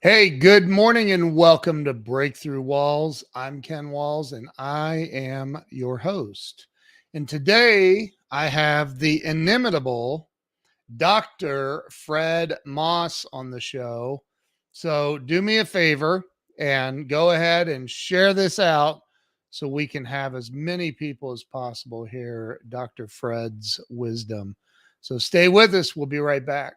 Hey, good morning and welcome to Breakthrough Walls. I'm Ken Walls and I am your host. And today I have the inimitable Dr. Fred Moss on the show. So do me a favor and go ahead and share this out so we can have as many people as possible hear Dr. Fred's wisdom. So stay with us. We'll be right back.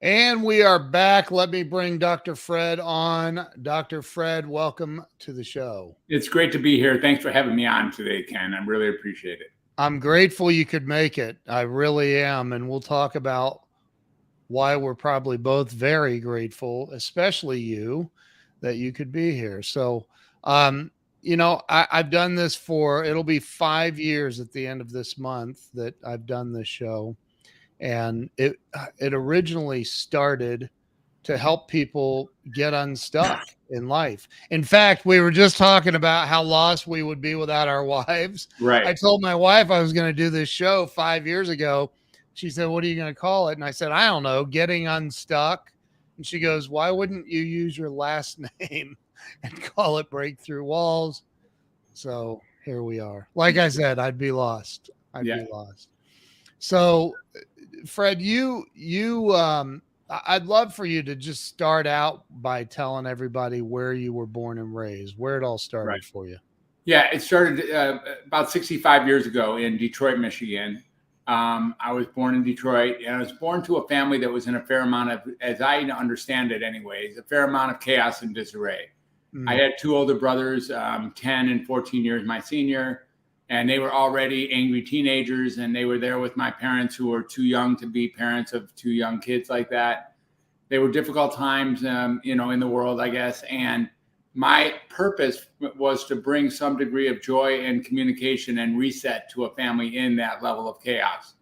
And we are back. Let me bring Dr. Fred on. Dr. Fred, welcome to the show. It's great to be here. Thanks for having me on today, Ken. I really appreciate it. I'm grateful you could make it. I really am. And we'll talk about why we're probably both very grateful, especially you, that you could be here. So, I've done this it'll be 5 years at the end of this month that I've done this show. And it originally started to help people get unstuck in life. In fact, we were just talking about how lost we would be without our wives. Right. I told my wife I was going to do this show 5 years ago. She said, "What are you going to call it?" And I said, "I don't know, Getting Unstuck." And she goes, "Why wouldn't you use your last name and call it Breakthrough Walls?" So here we are. Like I said, I'd be lost. I'd be lost. So Fred, I'd love for you to just start out by telling everybody where you were born and raised, where it all started for you. Yeah, it started about 65 years ago in Detroit, Michigan. I was born in Detroit, and I was born to a family that was in a fair amount of, as I understand it anyways, a fair amount of chaos and disarray. I had two older brothers, 10 and 14 years my senior. And they were already angry teenagers, and they were there with my parents who were too young to be parents of two young kids like that. They were difficult times, in the world, I guess. And my purpose was to bring some degree of joy and communication and reset to a family in that level of chaos.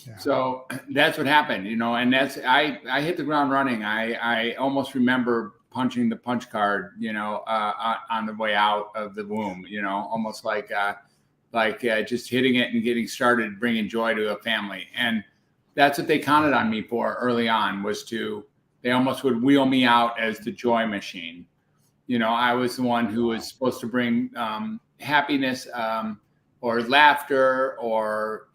Yeah. So that's what happened, and I hit the ground running. I almost remember punching the punch card, on the way out of the womb, almost like just hitting it and getting started, bringing joy to a family. And that's what they counted on me for early on, they almost would wheel me out as the joy machine. I was the one who was supposed to bring happiness or laughter or,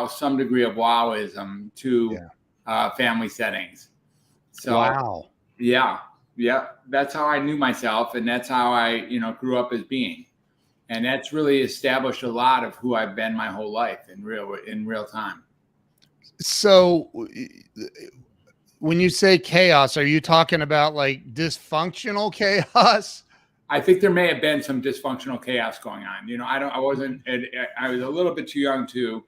some degree of wowism to family settings. So, wow. Yeah. That's how I knew myself. And that's how I, grew up as being. And that's really established a lot of who I've been my whole life in real time. So when you say chaos, are you talking about like dysfunctional chaos? I think there may have been some dysfunctional chaos going on. I was a little bit too young to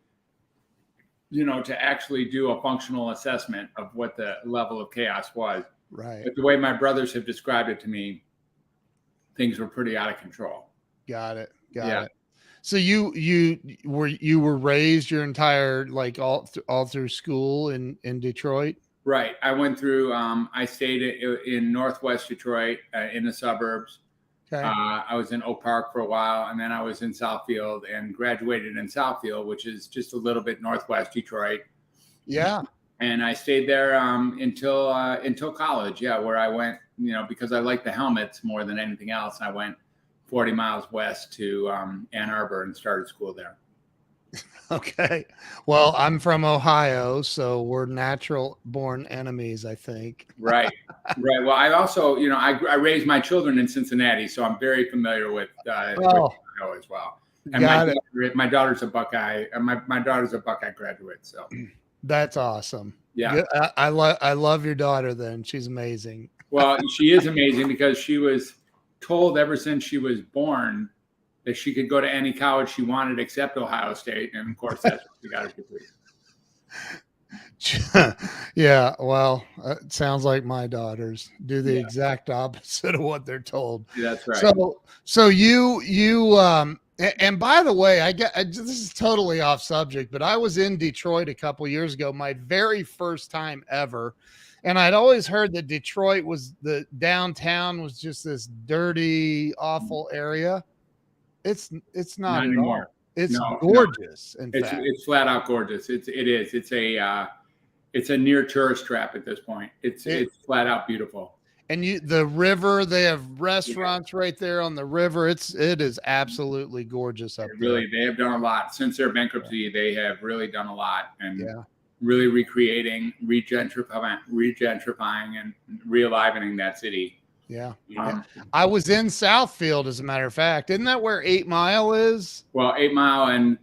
actually do a functional assessment of what the level of chaos was. Right. But the way my brothers have described it to me, things were pretty out of control. Got it. So you were raised your entire all through school in Detroit? Right. I went through. I stayed in Northwest Detroit in the suburbs. Okay. I was in Oak Park for a while, and then I was in Southfield and graduated in Southfield, which is just a little bit northwest Detroit. Yeah. And I stayed there until college. Yeah, where I went, because I liked the helmets more than anything else. I went 40 miles west to Ann Arbor and started school there. Okay. Well, I'm from Ohio, so we're natural born enemies, I think. Right. Well, I also, I raised my children in Cincinnati, so I'm very familiar with Ohio as well. And my daughter's a Buckeye. My daughter's a Buckeye graduate. So that's awesome. Yeah. I love your daughter then. She's amazing. Well, she is amazing because she was told ever since she was born that she could go to any college she wanted except Ohio State. And of course, that's what she got her degree. Yeah, well, it sounds like my daughters do the Yeah, exact opposite of what they're told. that's right. So and by the way, this is totally off subject, but I was in Detroit a couple years ago, my very first time ever, and I'd always heard that Detroit was the downtown was just this dirty, awful area. It's not Not at all. anymore. It's No, no. gorgeous, in fact. It's flat out gorgeous. It is. It's a near tourist trap at this point. It It's flat out beautiful. And the river, they have Yeah, restaurants right there on the river. It is absolutely gorgeous up there. they have done a lot since their bankruptcy. They have really done a lot and Yeah. really recreating, regentrifying, and re-livening that city. Yeah. Um, I was in Southfield, as a matter of fact. Isn't that where 8 Mile is? well, 8 Mile and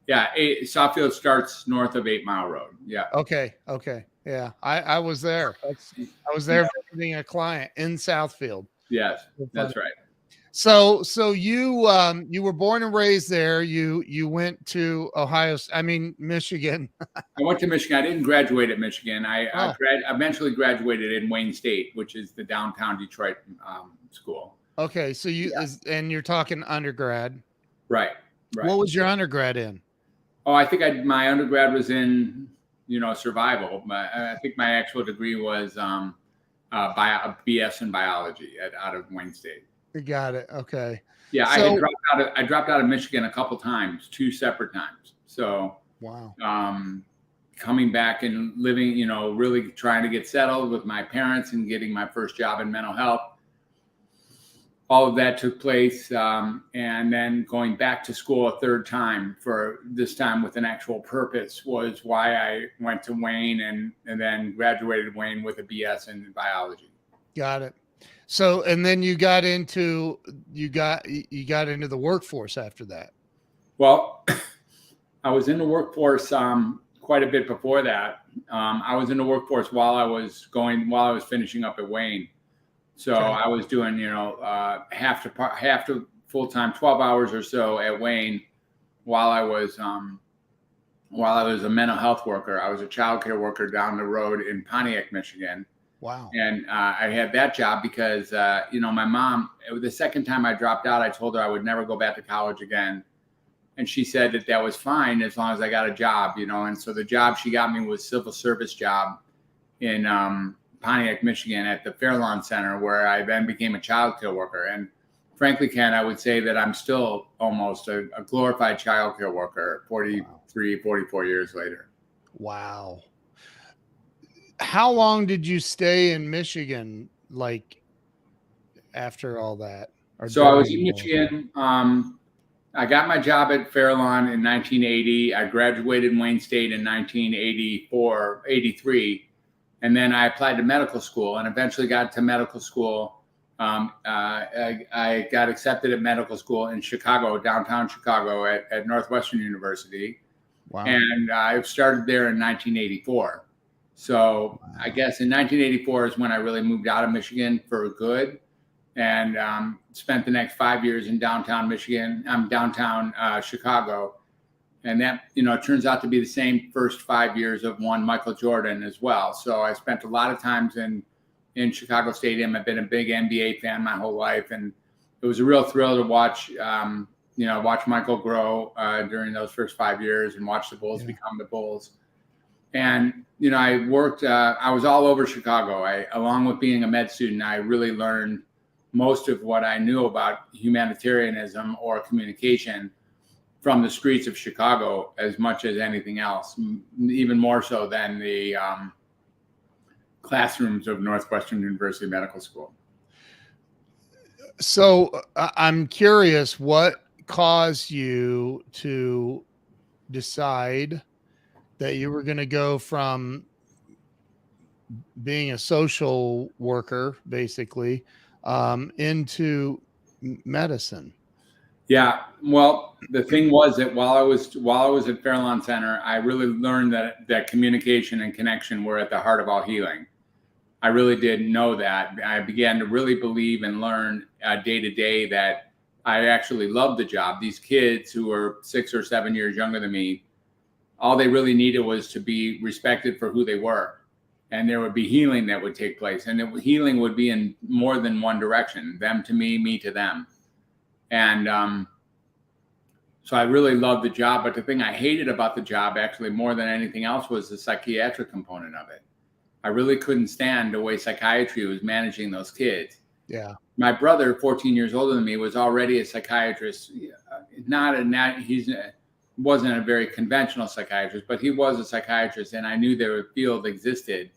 Southfield starts north of 8 Mile Road. Yeah. Okay. Okay. Yeah. I was there. I was there visiting a client in Southfield. Yes, that's right. So you were born and raised there. You went to Michigan. I went to Michigan. I didn't graduate at Michigan. I Oh. eventually graduated in Wayne State, which is the downtown Detroit school. Okay. So and you're talking undergrad. Right. Right. What was your undergrad in? Oh, I think my undergrad was in, survival. I think my actual degree was a BS in biology out of Wayne State. You got it. Okay. Yeah, So, I dropped out of Michigan a couple times, 2 separate times. So wow. coming back and living, really trying to get settled with my parents and getting my first job in mental health. All of that took place, and then going back to school a third time, for this time with an actual purpose, was why I went to Wayne and then graduated Wayne with a BS in biology. Got it. So, and then you got into the workforce after that. Well, I was in the workforce quite a bit before that. I was in the workforce while I was finishing up at Wayne. So Okay. I was doing, half to full time, 12 hours or so at Wayne, while I was a mental health worker. I was a child care worker down the road in Pontiac, Michigan. Wow. And I had that job because, my mom, the second time I dropped out, I told her I would never go back to college again. And she said that was fine as long as I got a job, and so the job she got me was civil service job in Pontiac, Michigan at the Fairlawn Center, where I then became a child care worker. And frankly, Ken, I would say that I'm still almost a glorified child care worker 44 years later. Wow. How long did you stay in Michigan, like, after all that? So I was in Michigan. I got my job at Fairlawn in 1980. I graduated Wayne State in 1983. And then I applied to medical school and eventually got to medical school. I got accepted at medical school in Chicago, downtown Chicago at Northwestern University. Wow. And I started there in 1984. So wow. I guess in 1984 is when I really moved out of Michigan for good, and spent the next 5 years in downtown Chicago. And that, turns out to be the same first 5 years of one Michael Jordan as well. So I spent a lot of times in Chicago Stadium. I've been a big NBA fan my whole life. And it was a real thrill to watch Michael grow during those first 5 years and watch the Bulls become the Bulls. And, I worked, I was all over Chicago. Along with being a med student, I really learned most of what I knew about humanitarianism or communication from the streets of Chicago as much as anything else, even more so than the classrooms of Northwestern University Medical School. So I'm curious, what caused you to decide that you were going to go from being a social worker, basically, into medicine? Yeah, well, the thing was that while I was at Fairlawn Center, I really learned that communication and connection were at the heart of all healing. I really did know that. I began to really believe and learn day to day that I actually loved the job. These kids who were 6 or 7 years younger than me, all they really needed was to be respected for who they were. And there would be healing that would take place. And healing would be in more than one direction, them to me to them. And so I really loved the job. But the thing I hated about the job, actually more than anything else, was the psychiatric component of it. I really couldn't stand the way psychiatry was managing those kids. Yeah. My brother, 14 years older than me, was already a psychiatrist. He wasn't a very conventional psychiatrist, but he was a psychiatrist, and I knew their field existed.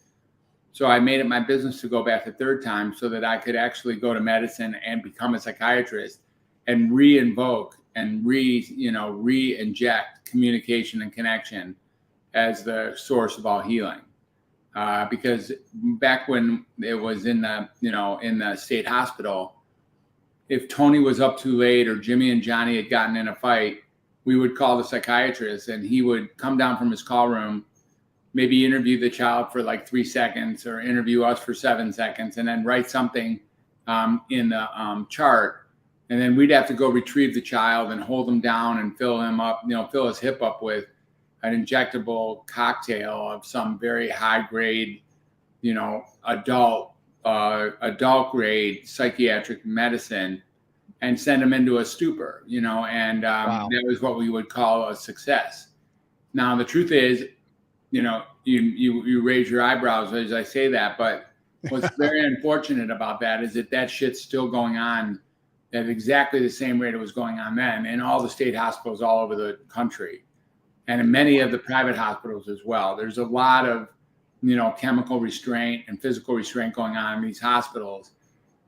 So I made it my business to go back the third time so that I could actually go to medicine and become a psychiatrist and re-invoke and re-inject communication and connection as the source of all healing. Because back when it was in the state hospital, if Tony was up too late or Jimmy and Johnny had gotten in a fight, we would call the psychiatrist, and he would come down from his call room, maybe interview the child for like 3 seconds or interview us for 7 seconds, and then write something in the chart. And then we'd have to go retrieve the child and hold him down and fill him up, fill his hip up with an injectable cocktail of some very high grade, adult grade psychiatric medicine, and send him into a stupor, and Wow. that was what we would call a success. Now, the truth is, you raise your eyebrows as I say that, but what's very unfortunate about that is that shit's still going on at exactly the same rate it was going on then in all the state hospitals all over the country, and in many of the private hospitals as well. There's a lot of, chemical restraint and physical restraint going on in these hospitals.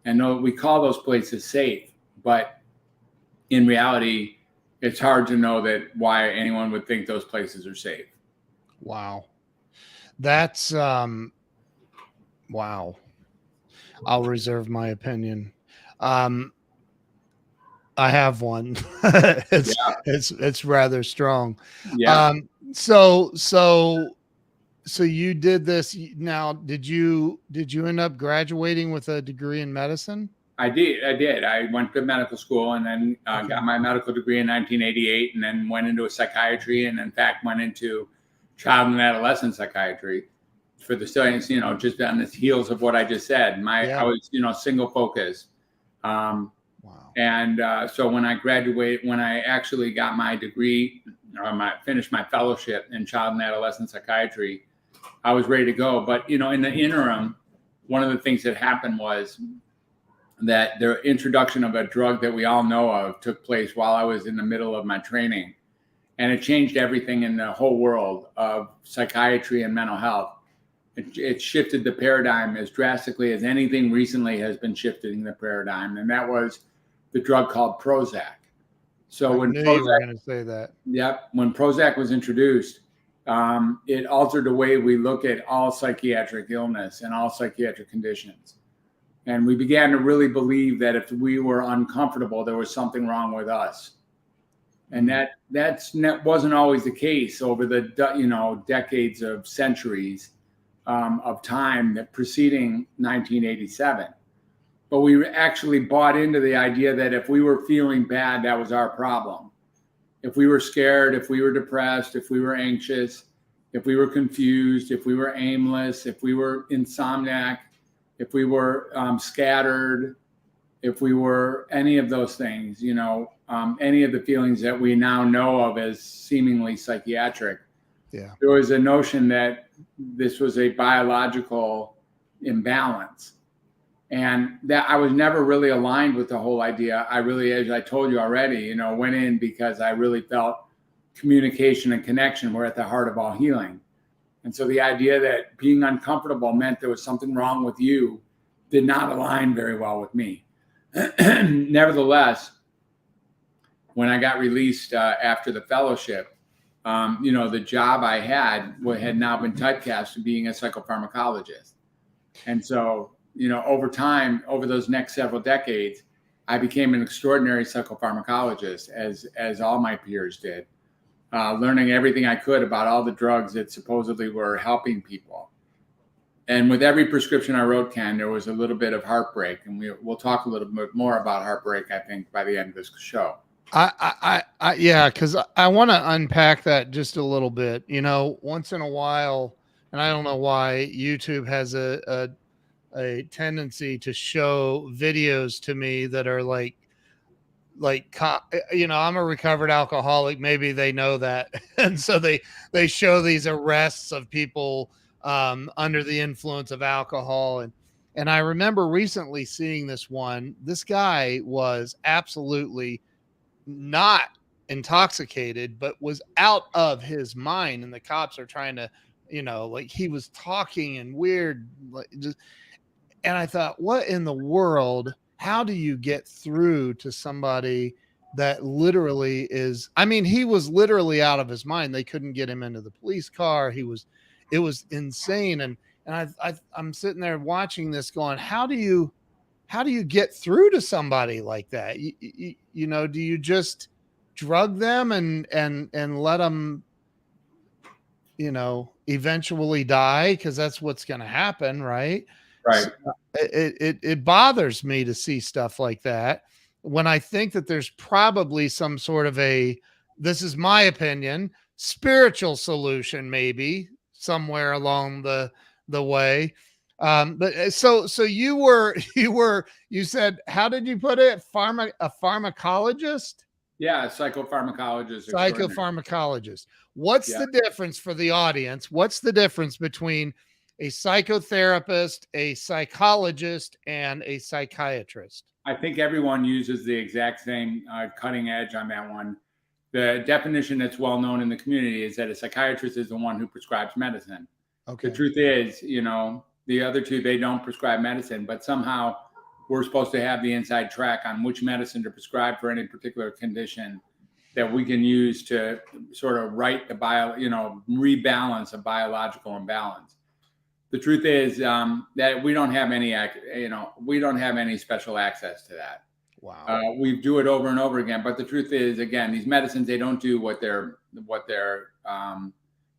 And we call those places safe, but in reality, it's hard to know why anyone would think those places are safe. Wow. That's, wow. I'll reserve my opinion. I have one. It's rather strong. Yeah. So you did this. Now, did you end up graduating with a degree in medicine? I did. I went to medical school and then got my medical degree in 1988, and then went into a psychiatry, and in fact went into child and adolescent psychiatry for the studies, just on the heels of what I just said. I was, single focus. Wow. And so when I actually got my degree, finished my fellowship in child and adolescent psychiatry, I was ready to go. But, in the interim, one of the things that happened was that the introduction of a drug that we all know of took place while I was in the middle of my training. And it changed everything in the whole world of psychiatry and mental health. It shifted the paradigm as drastically as anything recently has been shifting the paradigm. And that was the drug called Prozac. So when Prozac, you were going to say that. Yep. When Prozac was introduced, it altered the way we look at all psychiatric illness and all psychiatric conditions. And we began to really believe that if we were uncomfortable, there was something wrong with us. And that wasn't always the case over the decades of centuries of time that preceding 1987. But we actually bought into the idea that if we were feeling bad, that was our problem. If we were scared, if we were depressed, if we were anxious, if we were confused, if we were aimless, if we were insomniac, if we were scattered, if we were any of those things, any of the feelings that we now know of as seemingly psychiatric, there was a notion that this was a biological imbalance. And that I was never really aligned with the whole idea. I really, as I told you already, went in because I really felt communication and connection were at the heart of all healing. And so the idea that being uncomfortable meant there was something wrong with you did not align very well with me. Nevertheless, when I got released after the fellowship, the job I had now been typecast to being a psychopharmacologist. And so, over time, over those next several decades, I became an extraordinary psychopharmacologist, as all my peers did, learning everything I could about all the drugs that supposedly were helping people. And with every prescription I wrote, Ken, there was a little bit of heartbreak. And we'll talk a little bit more about heartbreak, I think, by the end of this show. Yeah, because I want to unpack that just a little bit. Once in a while, and I don't know why YouTube has a tendency to show videos to me that are I'm a recovered alcoholic. Maybe they know that, and so they show these arrests of people under the influence of alcohol. And I remember recently seeing this one. This guy was absolutely not intoxicated, but was out of his mind, and the cops are trying to, like, he was talking in weird, like, just, and I thought, what in the world? How do you get through to somebody that literally is? I mean, he was literally out of his mind. They couldn't get him into the police car. It was insane. And I'm sitting there watching this, going, how do you get through to somebody like that? Do you just drug them and let them, eventually die? Because that's what's going to happen, right? Right. So it bothers me to see stuff like that, when I think that there's probably some sort of this is my opinion, spiritual solution, maybe somewhere along the way. But so you said, how did you put it? A pharmacologist? Yeah, psychopharmacologist extraordinary. Psychopharmacologist. What's Yeah. the difference for the audience? What's the difference between a psychotherapist, a psychologist, and a psychiatrist? I think everyone uses the exact same cutting edge on that one. The definition that's well known in the community is that a psychiatrist is the one who prescribes medicine. Okay. The truth is, the other two, they don't prescribe medicine, but somehow we're supposed to have the inside track on which medicine to prescribe for any particular condition that we can use to sort of right rebalance a biological imbalance. The truth is that we don't have any special access to that. Wow. We do it over and over again, but the truth is, again, these medicines, they don't do what they're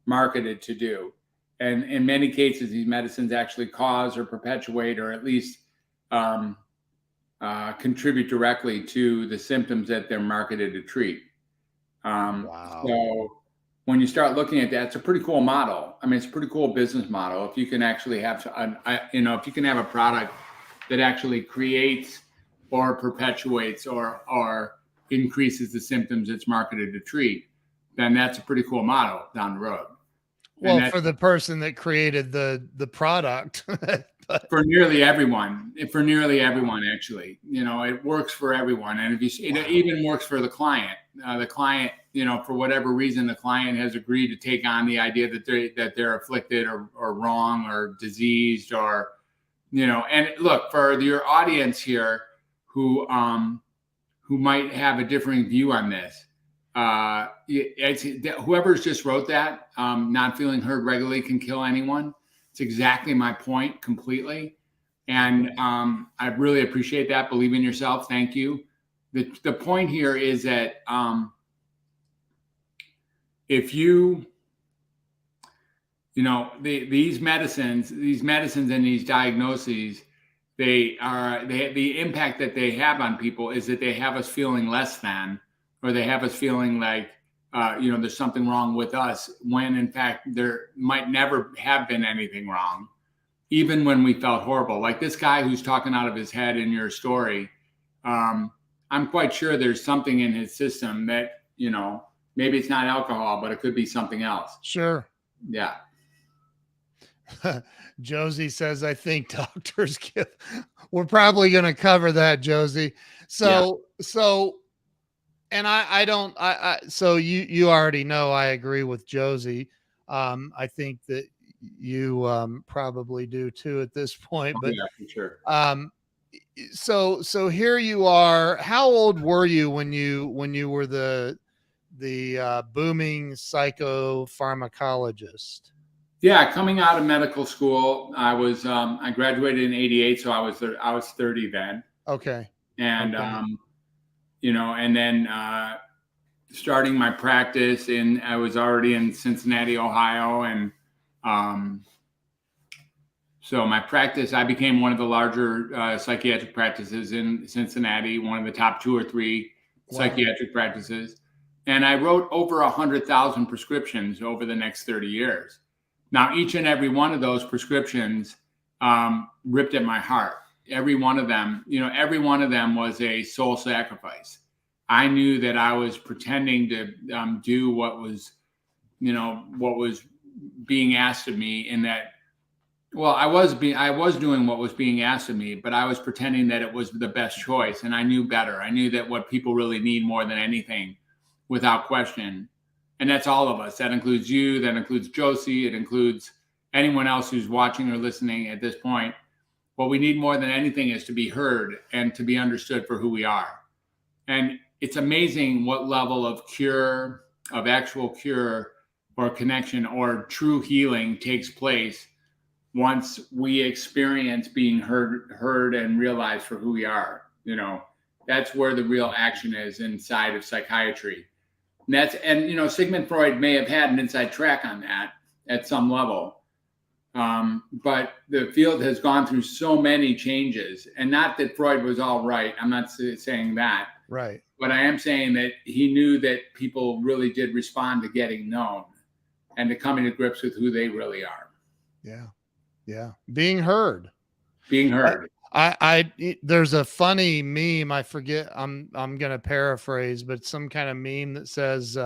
marketed to do. And in many cases, these medicines actually cause or perpetuate, or at least contribute directly to the symptoms that they're marketed to treat. Wow. So when you start looking at that, it's a pretty cool model. I mean, it's a pretty cool business model. If you can actually have, if you can have a product that actually creates or perpetuates or increases the symptoms it's marketed to treat, then that's a pretty cool model down the road. Well, for the person that created the product. For nearly everyone, actually, it works for everyone. And it even works for the client. The client, for whatever reason, the client has agreed to take on the idea that they're afflicted or wrong or diseased, or, and look, for your audience here who might have a differing view on this, whoever's just wrote that, not feeling heard regularly can kill anyone. It's exactly my point completely. And I really appreciate that. Believe in yourself. Thank you. The point here is that if these medicines and these diagnoses, the impact that they have on people is that they have us feeling less than, or they have us feeling like, there's something wrong with us, when in fact there might never have been anything wrong, even when we felt horrible. Like this guy who's talking out of his head in your story, I'm quite sure there's something in his system that, maybe it's not alcohol, but it could be something else. Sure. Yeah. Josie says, I think doctors we're probably going to cover that, Josie. So you already know, I agree with Josie. I think that you probably do too at this point, but yeah, for sure. So here you are. How old were you when you were the booming psychopharmacologist? Yeah, coming out of medical school, I graduated in '88, so I was 30 then. Okay. And and then starting my practice I was already in Cincinnati, Ohio, and so my practice, I became one of the larger psychiatric practices in Cincinnati, one of the top 2 or 3 psychiatric practices. And I wrote over 100,000 prescriptions over the next 30 years. Now, each and every one of those prescriptions ripped at my heart. Every one of them, every one of them was a soul sacrifice. I knew that I was pretending to do what was being asked of me, in that, well, I was doing what was being asked of me, but I was pretending that it was the best choice. And I knew better. I knew that what people really need more than anything, without question, and that's all of us. That includes you, that includes Josie, it includes anyone else who's watching or listening at this point. What we need more than anything is to be heard and to be understood for who we are. And it's amazing what level of cure, of actual cure or connection or true healing takes place once we experience being heard and realized for who we are. That's where the real action is inside of psychiatry. And Sigmund Freud may have had an inside track on that at some level. But the field has gone through so many changes, and not that Freud was all right. I'm not saying that. Right. But I am saying that he knew that people really did respond to getting known and to coming to grips with who they really are. Yeah. Yeah. Being heard. Being heard. There's a funny meme. I forget. I'm going to paraphrase, but some kind of meme that says,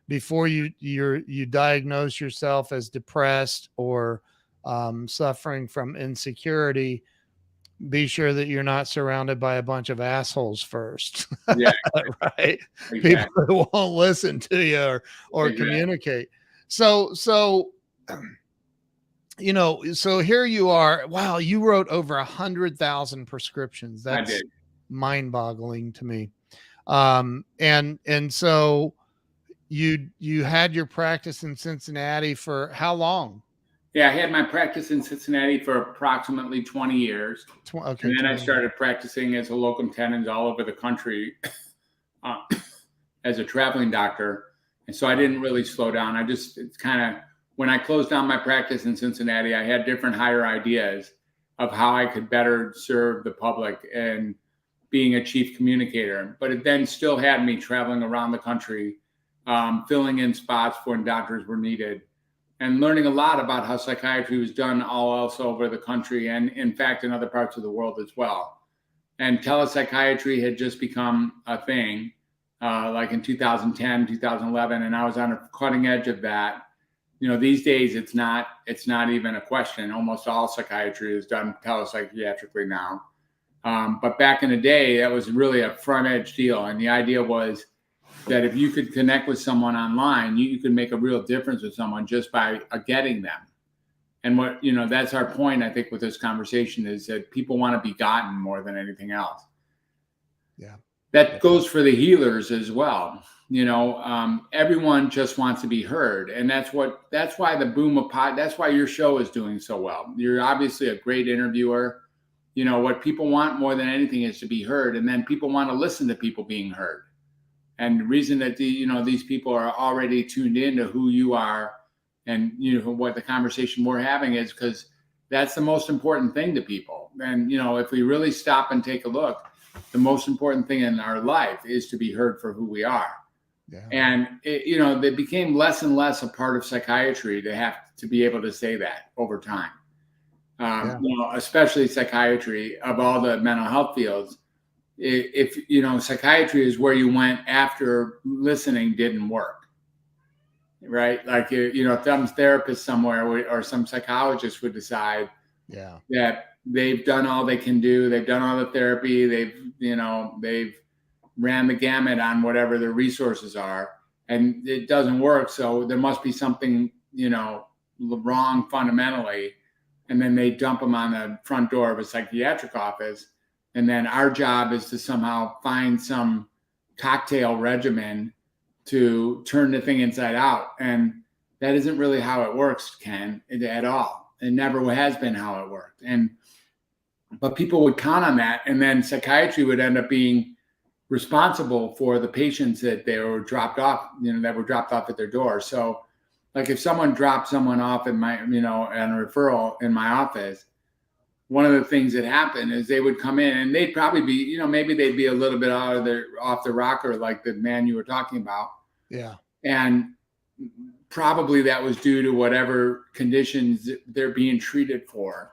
before you diagnose yourself as depressed or suffering from insecurity, be sure that you're not surrounded by a bunch of assholes first. Yeah. Right. Exactly. People who won't listen to you or Exactly. communicate. So here you are. Wow. You wrote over 100,000 prescriptions. That's mind boggling to me. And so you had your practice in Cincinnati for how long? Yeah, I had my practice in Cincinnati for approximately 20 years. Okay, and then I started practicing as a locum tenens all over the country as a traveling doctor. And so I didn't really slow down. When I closed down my practice in Cincinnati, I had different higher ideas of how I could better serve the public and being a chief communicator. But it then still had me traveling around the country, filling in spots when doctors were needed, and learning a lot about how psychiatry was done all else over the country, and in fact, in other parts of the world as well. And telepsychiatry had just become a thing, like in 2010, 2011, and I was on a cutting edge of that. These days it's not even a question. Almost all psychiatry is done telepsychiatrically now. But back in the day, that was really a front edge deal. And the idea was that if you could connect with someone online, you could make a real difference with someone just by getting them. And that's our point, I think, with this conversation, is that people want to be gotten more than anything else. Yeah. That goes for the healers as well. Everyone just wants to be heard. And that's why the boom of that's why your show is doing so well. You're obviously a great interviewer. What people want more than anything is to be heard. And then people want to listen to people being heard. And the reason that these people are already tuned into who you are and what the conversation we're having is, because that's the most important thing to people. And if we really stop and take a look, the most important thing in our life is to be heard for who we are. Yeah. And it became less and less a part of psychiatry to have to be able to say that over time. Especially psychiatry, of all the mental health fields. If psychiatry is where you went after listening didn't work, right? Like some therapist somewhere or some psychologist would decide that they've done all they can do, they've done all the therapy, they've ran the gamut on whatever their resources are, and it doesn't work. So there must be something wrong fundamentally, and then they dump them on the front door of a psychiatric office. And then our job is to somehow find some cocktail regimen to turn the thing inside out. And that isn't really how it works, Ken, at all. It never has been how it worked. But people would count on that. And then psychiatry would end up being responsible for the patients that they were dropped off, that were dropped off at their door. So like if someone dropped someone off in my, on a referral in my office, one of the things that happened is they would come in and they'd probably be, you know, maybe they'd be a little bit off the rocker, like the man you were talking about. Yeah. And probably that was due to whatever conditions they're being treated for,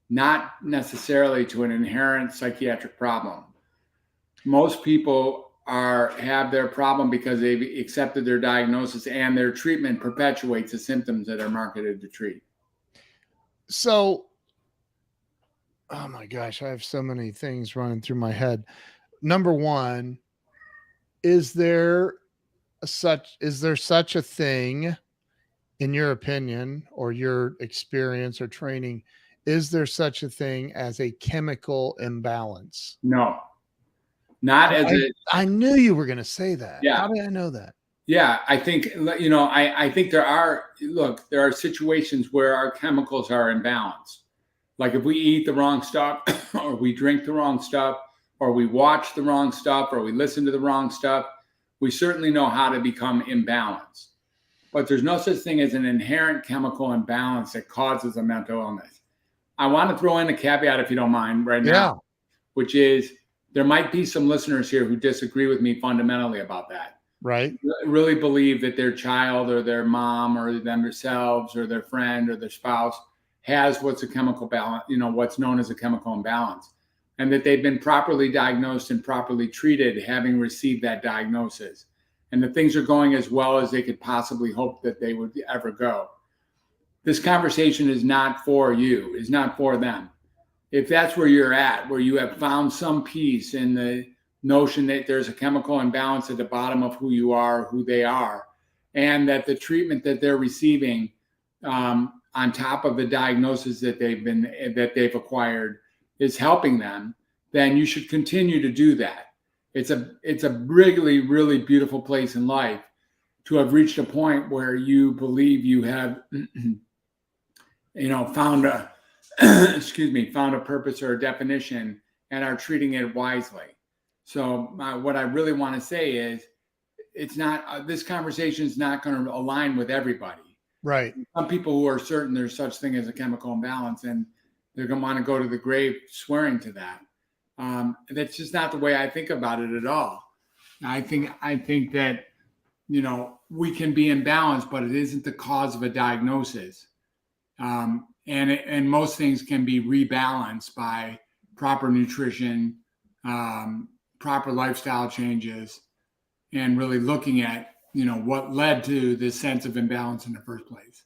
not necessarily to an inherent psychiatric problem. Most people have their problem because they've accepted their diagnosis, and their treatment perpetuates the symptoms that are marketed to treat. So, oh my gosh, I have so many things running through my head. Number one, is there such a thing, in your opinion or your experience or training, is there such a thing as a chemical imbalance? No, not as I knew you were going to say that. Yeah. How did I know that? Yeah, I think, you know, I think there are situations where our chemicals are imbalanced. Like if we eat the wrong stuff, or we drink the wrong stuff, or we watch the wrong stuff, or we listen to the wrong stuff, we certainly know how to become imbalanced. But there's no such thing as an inherent chemical imbalance that causes a mental illness. I want to throw in a caveat, if you don't mind, right now, which is there might be some listeners here who disagree with me fundamentally about that. Right. Really believe that their child or their mom or themselves or their friend or their spouse has what's a chemical balance, you know, what's known as a chemical imbalance, and that they've been properly diagnosed and properly treated, having received that diagnosis, and that things are going as well as they could possibly hope that they would ever go. This conversation is not for you, is not for them. If that's where you're at, where you have found some peace in the notion that there's a chemical imbalance at the bottom of who you are, who they are, and that the treatment that they're receiving, on top of the diagnosis that they've acquired, is helping them, then you should continue to do that. It's a really, really beautiful place in life to have reached a point where you believe you have, found a, found a purpose or a definition and are treating it wisely. So what I really want to say is, it's not, this conversation is not going to align with everybody. Right. Some people who are certain there's such thing as a chemical imbalance, and they're going to want to go to the grave swearing to that. That's just not the way I think about it at all. I think that, you know, we can be imbalanced, but it isn't the cause of a diagnosis. And most things can be rebalanced by proper nutrition, proper lifestyle changes, and really looking at, you know, what led to this sense of imbalance in the first place.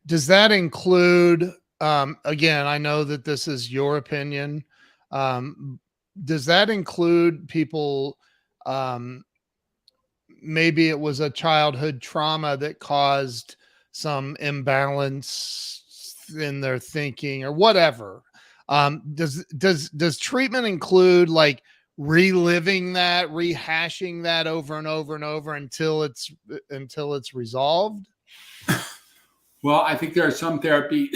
Does that include, again, I know that this is your opinion. Does that include people, maybe it was a childhood trauma that caused some imbalance in their thinking or whatever? Does treatment include like reliving that, rehashing that over and over and over until it's resolved? Well, I think there are some therapies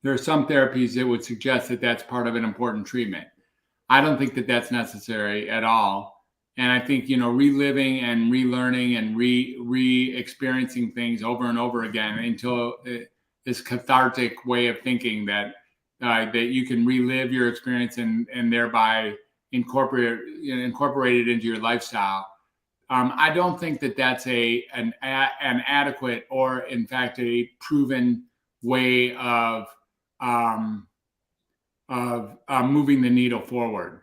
that would suggest that that's part of an important treatment. I don't think that that's necessary at all. And I think, you know, reliving and relearning and re-experiencing things over and over again until this cathartic way of thinking that you can relive your experience and thereby incorporate it into your lifestyle. I don't think that that's an adequate or, in fact, a proven way of moving the needle forward.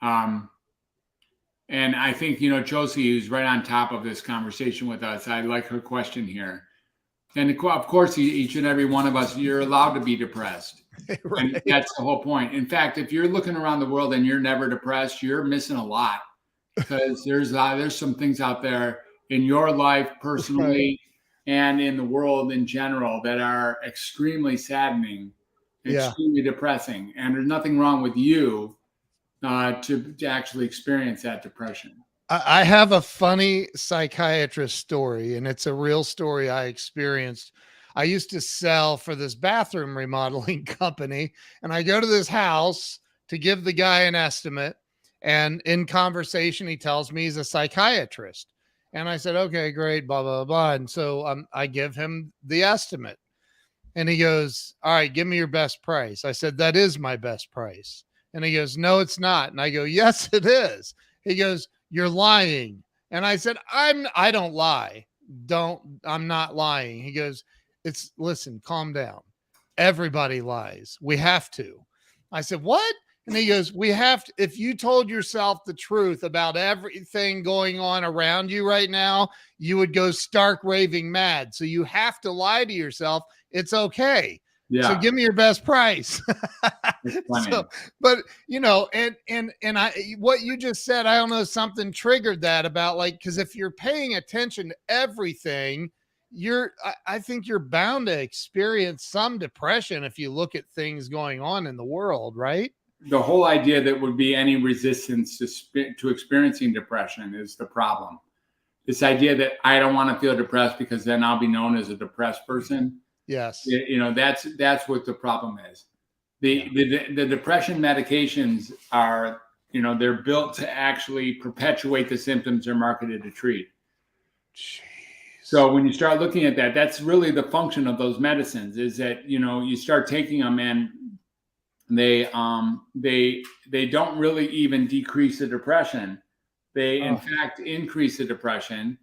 And I think, you know, Josie, who's right on top of this conversation with us, I like her question here. And of course, each and every one of us, you're allowed to be depressed. Right. And that's the whole point. In fact, if you're looking around the world and you're never depressed, you're missing a lot, because there's some things out there in your life personally, right, and in the world in general that are extremely saddening, extremely depressing. And there's nothing wrong with you to actually experience that depression. I have a funny psychiatrist story, and it's a real story I experienced. I used to sell for this bathroom remodeling company, and I go to this house to give the guy an estimate. And in conversation, he tells me he's a psychiatrist. And I said, okay, great, blah, blah, blah. And so I give him the estimate. And he goes, all right, give me your best price. I said, that is my best price. And he goes, no, it's not. And I go, yes, it is. He goes, you're lying. And I said, I don't lie. I'm not lying. He goes, listen, calm down. Everybody lies. We have to. I said, what? And he goes, we have to, if you told yourself the truth about everything going on around you right now, you would go stark raving mad. So you have to lie to yourself. It's okay. Yeah. So give me your best price. So, but and what you just said, I don't know, something triggered that about like, because if you're paying attention to everything, I think you're bound to experience some depression if you look at things going on in the world, right? The whole idea that would be any resistance to experiencing depression is the problem. This idea that I don't want to feel depressed because then I'll be known as a depressed person. Yes. That's what the problem is. The depression medications are, they're built to actually perpetuate the symptoms they're marketed to treat. Jeez. So when you start looking at that, that's really the function of those medicines, is that, you start taking them and they don't really even decrease the depression. They in fact increase the depression.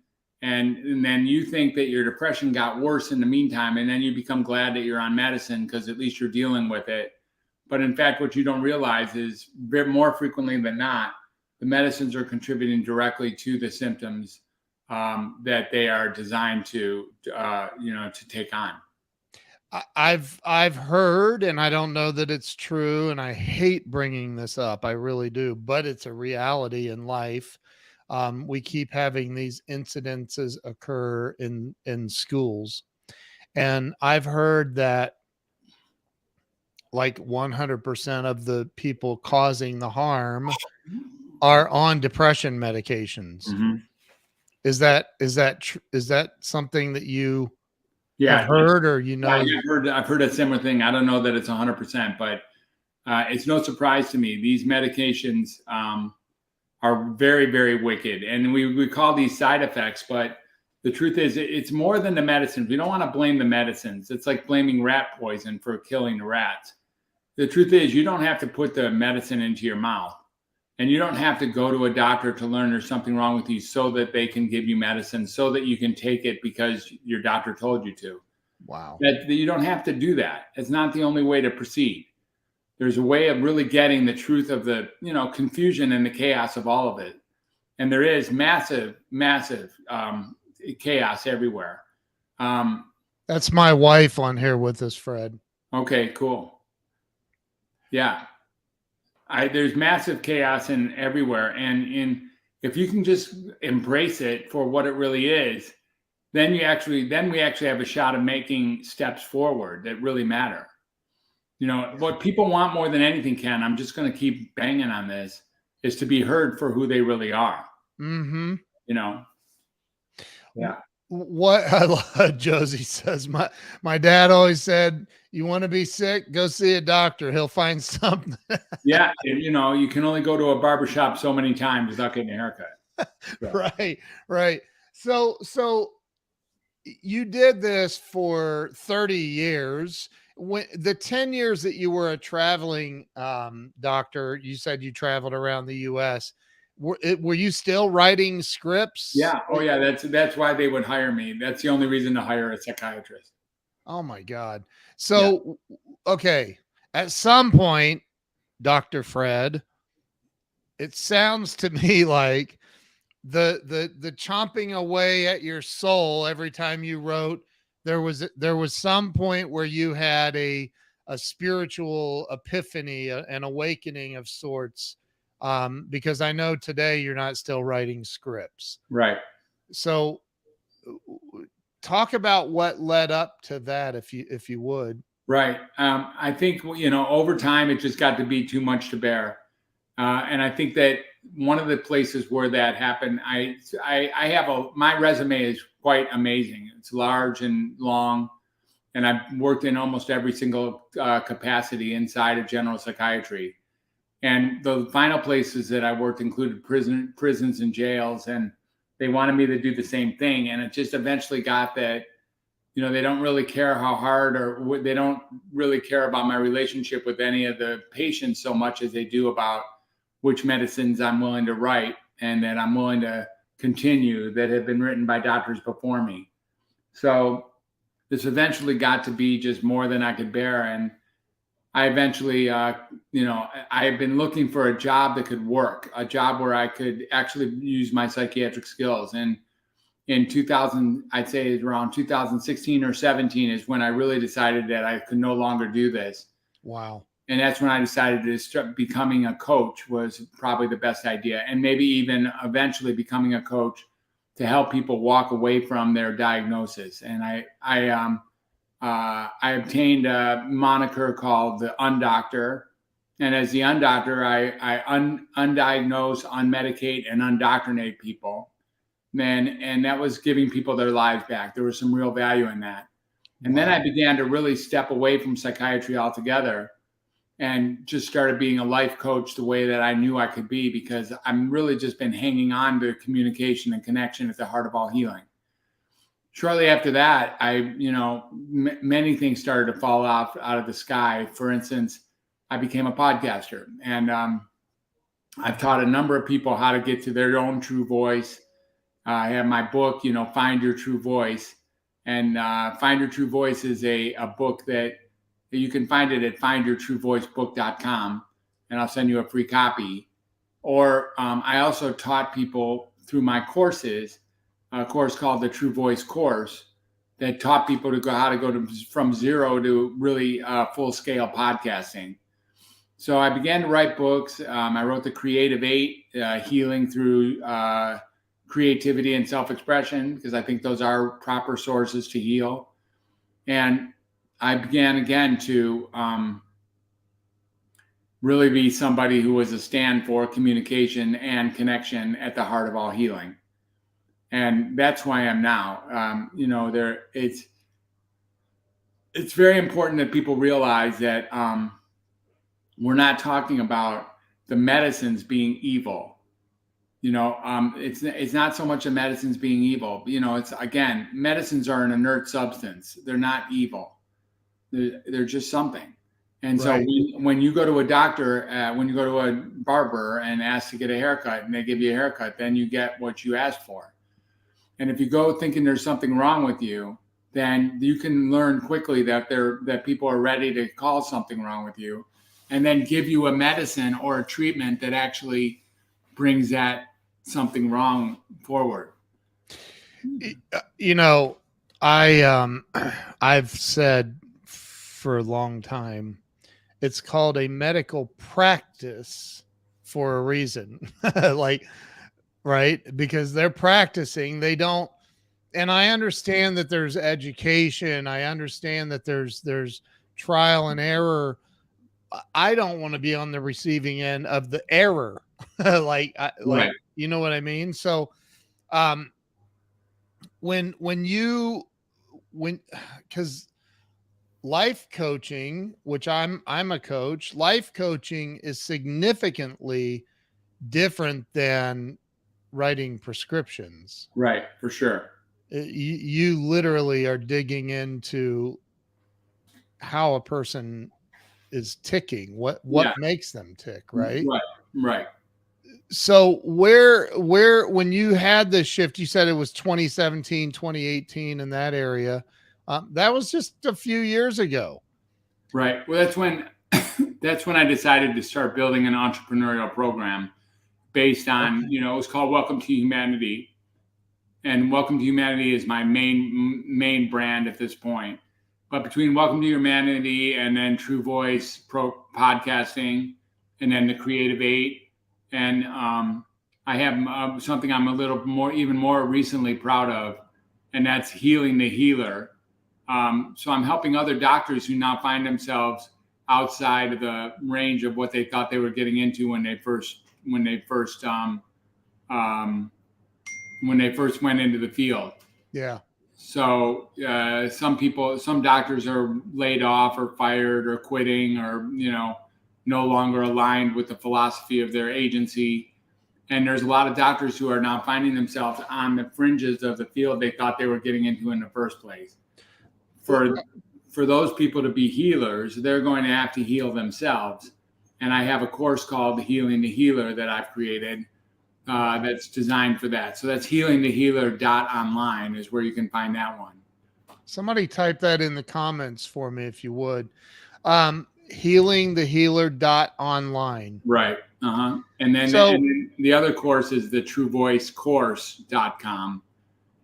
And then you think that your depression got worse in the meantime, and then you become glad that you're on medicine because at least you're dealing with it. But in fact, what you don't realize is more frequently than not, the medicines are contributing directly to the symptoms that they are designed to take on. I've heard, and I don't know that it's true, and I hate bringing this up, I really do, but it's a reality in life. We keep having these incidences occur in schools, and I've heard that like 100% of the people causing the harm are on depression medications. Mm-hmm. Is that something that you have heard, or I've heard a similar thing. I don't know that it's 100%, but it's no surprise to me. These medications are very, very wicked, and we call these side effects, but the truth is it's more than the medicines. We don't want to blame the medicines. It's like blaming rat poison for killing the rats. The truth is you don't have to put the medicine into your mouth, and you don't have to go to a doctor to learn there's something wrong with you so that they can give you medicine so that you can take it because your doctor told you to. Wow. That you don't have to do that. It's not the only way to proceed. There's a way of really getting the truth of the, confusion and the chaos of all of it. And there is massive, massive chaos everywhere. That's my wife on here with us, Fred. Okay, cool. Yeah. There's massive chaos in everywhere. And if you can just embrace it for what it really is, then we actually have a shot of making steps forward that really matter. What people want more than anything, Ken, I'm just going to keep banging on this, is to be heard for who they really are. Mm-hmm. Yeah. What I love, Josie says, my dad always said, you want to be sick, go see a doctor. He'll find something. Yeah. You can only go to a barbershop so many times without getting a haircut. So. Right. So you did this for 30 years. When the 10 years that you were a traveling doctor, you said you traveled around the US. Were you still writing scripts? Yeah. Oh yeah. That's why they would hire me. That's the only reason to hire a psychiatrist. Oh my God. So, okay. At some point, Dr. Fred, it sounds to me like the chomping away at your soul every time you wrote, there was some point where you had a spiritual epiphany, an awakening of sorts, because I know today you're not still writing scripts. Right. So talk about what led up to that, if you would. Right. I think, over time, it just got to be too much to bear. And I think that one of the places where that happened, my resume is quite amazing. It's large and long, and I've worked in almost every single capacity inside of general psychiatry. And the final places that I worked included prisons and jails, and they wanted me to do the same thing. And it just eventually got that they don't really care how hard they don't really care about my relationship with any of the patients so much as they do about which medicines I'm willing to write and that I'm willing to continue that have been written by doctors before me. So this eventually got to be just more than I could bear. And I eventually, I had been looking for a job that could work, a job where I could actually use my psychiatric skills. And in 2000, I'd say around 2016 or 17 is when I really decided that I could no longer do this. Wow. And that's when I decided to start becoming a coach was probably the best idea. And maybe even eventually becoming a coach to help people walk away from their diagnosis. And I obtained a moniker called the Undoctor. And as the Undoctor, I undiagnose, unmedicate, and undoctrinate people. And that was giving people their lives back. There was some real value in that. And then I began to really step away from psychiatry altogether and just started being a life coach the way that I knew I could be, because I'm really just been hanging on to communication and connection at the heart of all healing. Shortly after that, many things started to fall off out of the sky. For instance, I became a podcaster, and I've taught a number of people how to get to their own true voice. I have my book, Find Your True Voice. And Find Your True Voice is a book that you can find it at findyourtruevoicebook.com, and I'll send you a free copy. Or I also taught people through my courses, a course called the True Voice course that taught people how to go from zero to really full-scale podcasting. So I began to write books. I wrote The Creative 8, Healing Through Creativity and Self-Expression, because I think those are proper sources to heal. And I began again to really be somebody who was a stand for communication and connection at the heart of all healing. And that's who I am now. It's very important that people realize that we're not talking about the medicines being evil. It's not so much the medicines being evil. It's, again, medicines are an inert substance. They're not evil. They're just something. And right. So when you go to a doctor, when you go to a barber and ask to get a haircut and they give you a haircut, then you get what you asked for. And if you go thinking there's something wrong with you, then you can learn quickly that people are ready to call something wrong with you and then give you a medicine or a treatment that actually brings that something wrong forward. I've said for a long time, it's called a medical practice for a reason. Right? Because they're practicing, they don't, and I understand that there's education. I understand that there's trial and error. I don't want to be on the receiving end of the error. Right. You know what I mean? So, because life coaching, which I'm a coach, life coaching is significantly different than writing prescriptions. Right. For sure. You literally are digging into how a person is ticking, what makes them tick. Right. Right. So where when you had this shift, you said it was 2017, 2018 in that area. That was just a few years ago. Right. Well, that's when I decided to start building an entrepreneurial program based on, it was called Welcome to Humanity. And Welcome to Humanity is my main brand at this point. But between Welcome to Humanity and then True Voice podcasting and then the Creative 8, and I have something I'm a little more, even more recently proud of, and that's Healing the Healer. So I'm helping other doctors who now find themselves outside of the range of what they thought they were getting into when they first went into the field. Yeah. So some doctors are laid off or fired or quitting or, no longer aligned with the philosophy of their agency. And there's a lot of doctors who are now finding themselves on the fringes of the field they thought they were getting into in the first place. for those people to be healers, they're going to have to heal themselves. And I have a course called Healing the Healer that I've created that's designed for that. So that's healingthehealer.online is where you can find that one. Somebody type that in the comments for me if you would. Healingthehealer.online. Right. And then the other course is the truevoicecourse.com,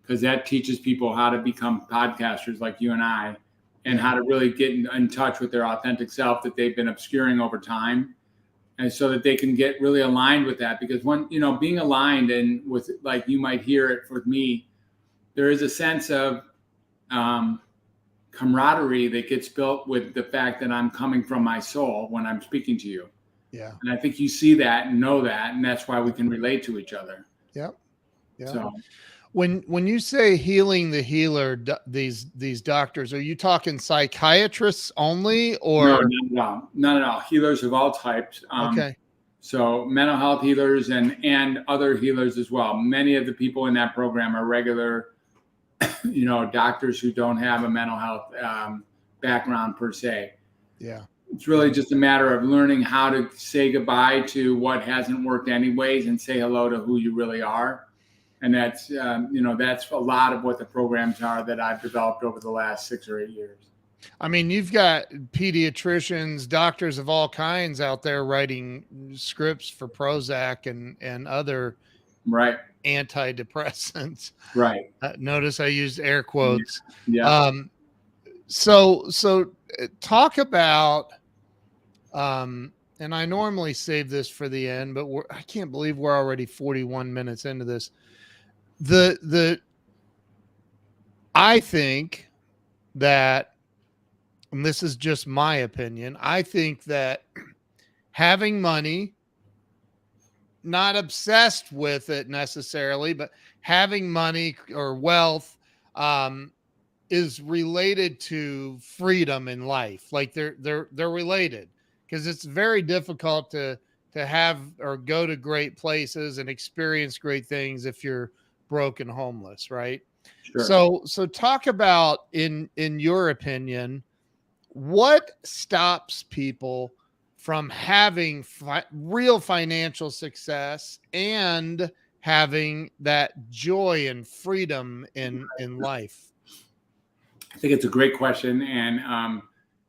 because that teaches people how to become podcasters like you and I, and how to really get in touch with their authentic self that they've been obscuring over time. And so that they can get really aligned with that, because when, being aligned and with, like you might hear it with me, there is a sense of camaraderie that gets built with the fact that I'm coming from my soul when I'm speaking to you. Yeah. And I think you see that and know that, and that's why we can relate to each other. Yep. Yeah. So when you say healing the healer, these doctors, are you talking psychiatrists only, or not at all. Healers of all types. Okay. So mental health healers and other healers as well. Many of the people in that program are regular, doctors who don't have a mental health background per se. Yeah. It's really just a matter of learning how to say goodbye to what hasn't worked anyways and say hello to who you really are. And that's, that's a lot of what the programs are that I've developed over the last 6 or 8 years. I mean, you've got pediatricians, doctors of all kinds out there writing scripts for Prozac and other antidepressants. Right. Notice I used air quotes. Yeah. So talk about, and I normally save this for the end, but I can't believe we're already 41 minutes into this. I think that, and this is just my opinion, I think that having money, not obsessed with it necessarily, but having money or wealth is related to freedom in life. Like they're related, because it's very difficult to have or go to great places and experience great things if you're broke and homeless, right? Sure. So talk about, in your opinion, what stops people from having real financial success and having that joy and freedom in life? I think it's a great question. And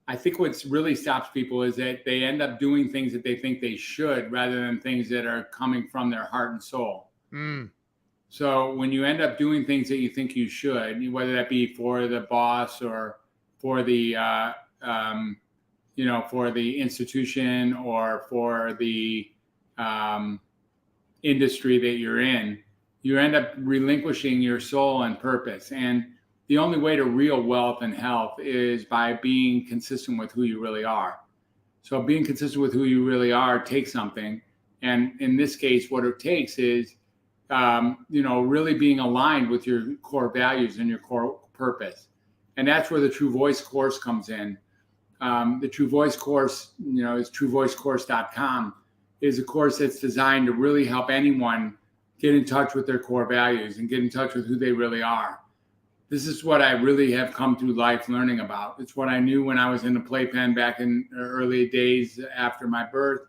I think what really stops people is that they end up doing things that they think they should, rather than things that are coming from their heart and soul. So when you end up doing things that you think you should, whether that be for the boss or for the, for the institution or for the industry that you're in, you end up relinquishing your soul and purpose. And the only way to real wealth and health is by being consistent with who you really are. So being consistent with who you really are takes something. And in this case, what it takes is, really being aligned with your core values and your core purpose. And that's where the True Voice course comes in. The True Voice course, is truevoicecourse.com, is a course that's designed to really help anyone get in touch with their core values and get in touch with who they really are. This is what I really have come through life learning about. It's what I knew when I was in the playpen back in the early days after my birth,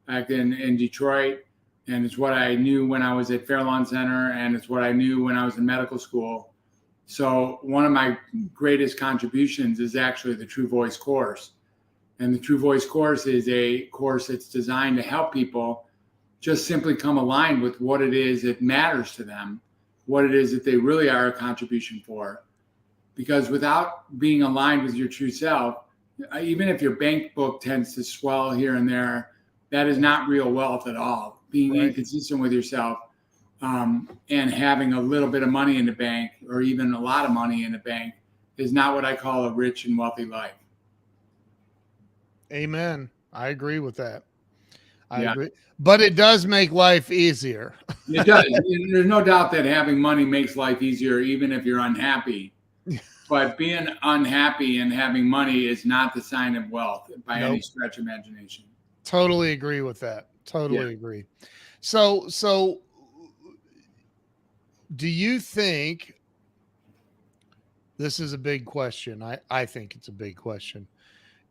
back in Detroit. And it's what I knew when I was at Fairlawn Center, and it's what I knew when I was in medical school. So one of my greatest contributions is actually the True Voice course. And the True Voice course is a course that's designed to help people just simply come aligned with what it is that matters to them, what it is that they really are a contribution for. Because without being aligned with your true self, even if your bank book tends to swell here and there, that is not real wealth at all. Being inconsistent with yourself and having a little bit of money in the bank, or even a lot of money in the bank, is not what I call a rich and wealthy life. Amen. I agree with that. I agree. But it does make life easier. It does. There's no doubt that having money makes life easier, even if you're unhappy. But being unhappy and having money is not the sign of wealth by any stretch of imagination. Totally agree with that. Totally agree. So do you think This is a big question. I think it's a big question.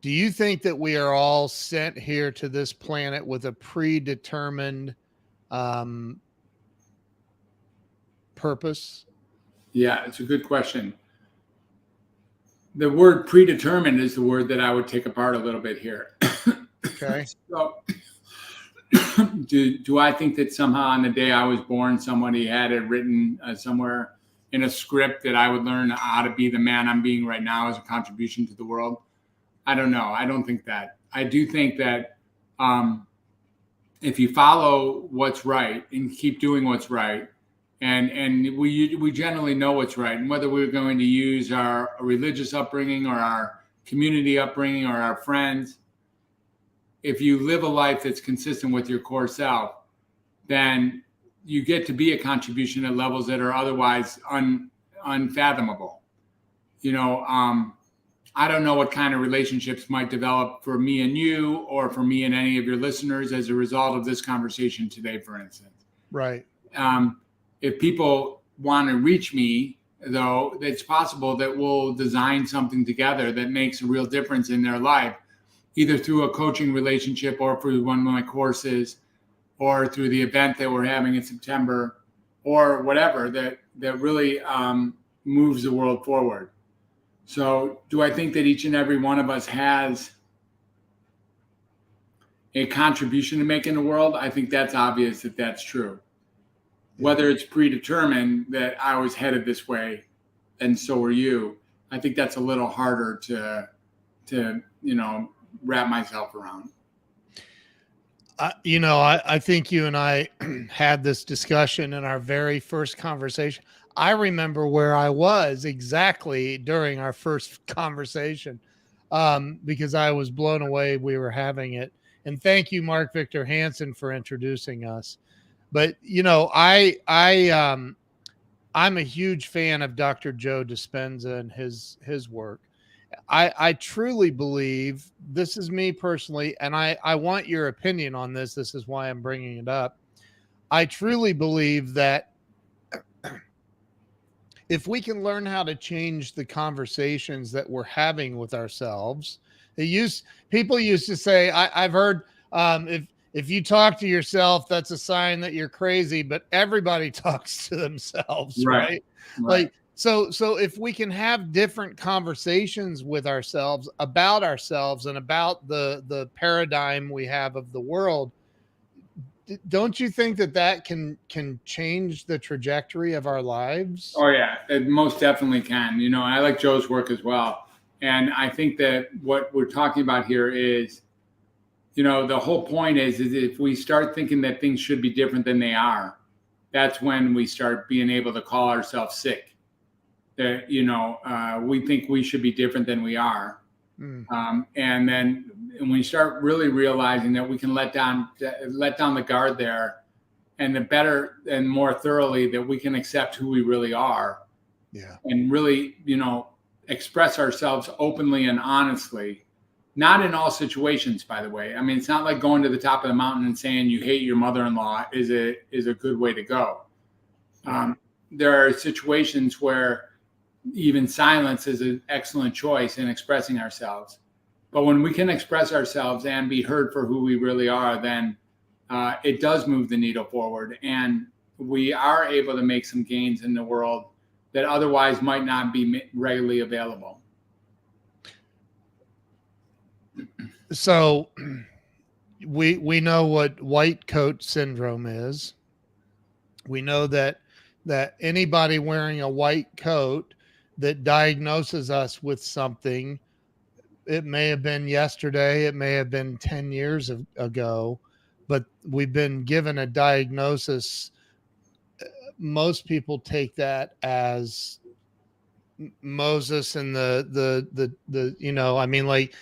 Do you think that we are all sent here to this planet with a predetermined um, purpose? Yeah, it's a good question. The word predetermined is the word that I would take apart a little bit here. Okay. So, do I think that somehow on the day I was born, somebody had it written somewhere in a script that I would learn how to be the man I'm being right now as a contribution to the world? I don't know. I don't think that. I do think that if you follow what's right and keep doing what's right, and we generally know what's right, and whether we're going to use our religious upbringing or our community upbringing or our friends, if you live a life that's consistent with your core self, then you get to be a contribution at levels that are otherwise unfathomable. You know, I don't know what kind of relationships might develop for me and you, or for me and any of your listeners as a result of this conversation today, for instance. Right. If people want to reach me, though, it's possible that we'll design something together that makes a real difference in their life, either through a coaching relationship or through one of my courses or through the event that we're having in September or whatever that really moves the world forward. So do I think that each and every one of us has a contribution to make in the world? I think that's obvious that that's true. Whether it's predetermined that I was headed this way and so are you, I think that's a little harder to wrap myself around. I think you and I had this discussion in our very first conversation. I remember where I was exactly during our first conversation because I was blown away we were having it. And thank you, Mark Victor Hansen, for introducing us. But I'm a huge fan of Dr. Joe Dispenza and his work. I truly believe, this is me personally, and I want your opinion on this. This is why I'm bringing it up. I truly believe that if we can learn how to change the conversations that we're having with ourselves, people used to say, I've heard, if you talk to yourself, that's a sign that you're crazy, but everybody talks to themselves, right? Like, so if we can have different conversations with ourselves about ourselves and about the paradigm we have of the world, don't you think that can change the trajectory of our lives? Oh yeah, it most definitely can. You know, I like Joe's work as well. And I think that what we're talking about here is, the whole point is if we start thinking that things should be different than they are, that's when we start being able to call ourselves sick. That, we think we should be different than we are. And then when we start really realizing that we can let down the guard there, and the better and more thoroughly that we can accept who we really are. Yeah. And really, express ourselves openly and honestly, not in all situations, by the way. I mean, it's not like going to the top of the mountain and saying you hate your mother-in-law is a good way to go. There are situations where even silence is an excellent choice in expressing ourselves. But when we can express ourselves and be heard for who we really are, then it does move the needle forward. And we are able to make some gains in the world that otherwise might not be readily available. So we know what white coat syndrome is. We know that anybody wearing a white coat that diagnoses us with something, it may have been yesterday, it may have been 10 years ago, but we've been given a diagnosis. Most people take that as Moses and like,